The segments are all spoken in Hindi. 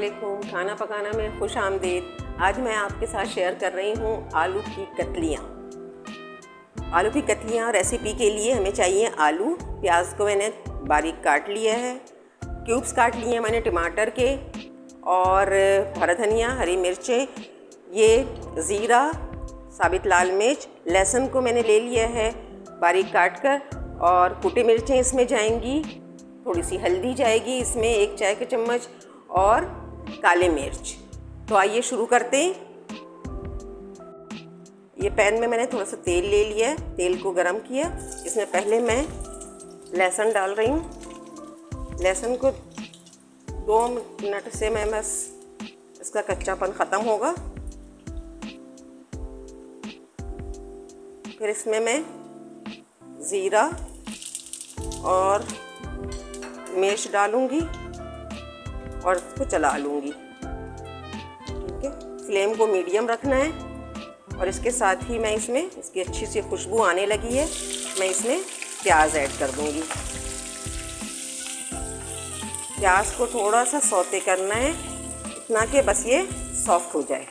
अस्सलामुअलैकुम। खाना पकाना में खुश आमदीद। आज मैं आपके साथ शेयर कर रही हूँ आलू की कतलियाँ। आलू की कतलियाँ रेसिपी के लिए हमें चाहिए आलू। प्याज को मैंने बारीक काट लिया है, क्यूब्स काट लिए हैं मैंने टमाटर के, और हरा धनिया, हरी मिर्चें, ये ज़ीरा, साबित लाल मिर्च, लहसुन को मैंने ले लिया है बारीक काट कर, और कुटी मिर्चें इसमें जाएंगी, थोड़ी सी हल्दी जाएगी इसमें 1 चाय का चम्मच, और काले मिर्च। तो आइए शुरू करते हैं। ये पैन में मैंने थोड़ा सा तेल ले लिया है, तेल को गरम किया। इसमें पहले मैं लहसुन डाल रही हूँ। लहसुन को 2 मिनट से मैं बस इसका कच्चापन ख़त्म होगा। फिर इसमें मैं ज़ीरा और मिर्च डालूंगी और इसको चला लूँगी। ठीक है, फ्लेम को मीडियम रखना है। और इसके साथ ही मैं इसमें, इसकी अच्छी सी खुशबू आने लगी है, मैं इसमें प्याज ऐड कर दूँगी। प्याज को थोड़ा सा सौते करना है, इतना कि बस ये सॉफ्ट हो जाए।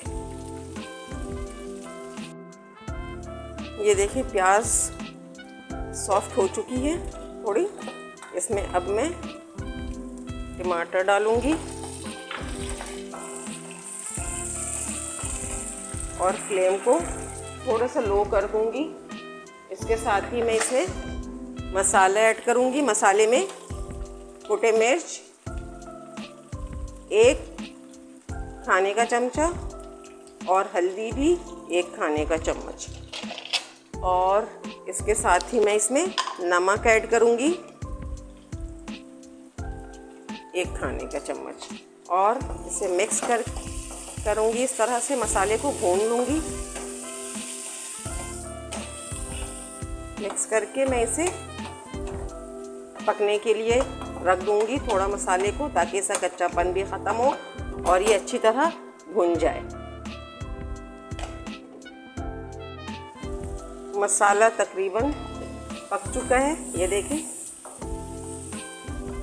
ये देखिए प्याज सॉफ्ट हो चुकी है थोड़ी। इसमें अब मैं टमाटर डालूंगी और फ्लेम को थोड़ा सा लो कर दूंगी। इसके साथ ही मैं इसमें मसाला ऐड करूंगी। मसाले में कुटे मिर्च 1 खाने का चमचा, और हल्दी भी 1 खाने का चम्मच, और इसके साथ ही मैं इसमें नमक ऐड करूंगी 1 खाने का चम्मच, और इसे मिक्स करूंगी। इस तरह से मसाले को भून लूंगी। मिक्स करके मैं इसे पकने के लिए रख दूंगी थोड़ा मसाले को, ताकि इसका कच्चापन भी ख़त्म हो और ये अच्छी तरह भुन जाए। मसाला तकरीबन पक चुका है। ये देखें,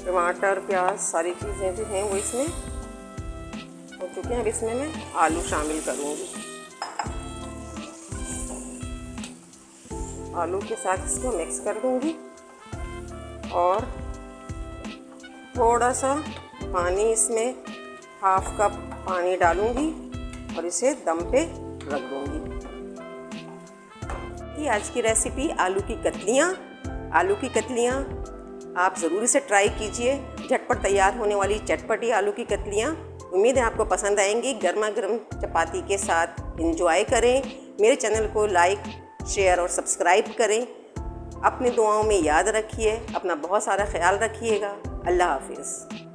टमाटर, प्याज, सारी चीज़ें जो हैं वो इसमें हो चुके हैं। अब इसमें मैं आलू शामिल करूँगी। आलू के साथ इसको मिक्स कर दूँगी और थोड़ा सा पानी, इसमें 1/2 कप पानी डालूँगी और इसे दम पे रख दूँगी। आज की रेसिपी आलू की कतलियाँ। आलू की कतलियाँ आप ज़रूर इसे ट्राई कीजिए। झटपट तैयार होने वाली चटपटी आलू की कतलियाँ। उम्मीद है आपको पसंद आएंगी। गर्मा गर्म चपाती के साथ एंजॉय करें। मेरे चैनल को लाइक, शेयर और सब्सक्राइब करें। अपनी दुआओं में याद रखिए। अपना बहुत सारा ख्याल रखिएगा। अल्लाह हाफिज़।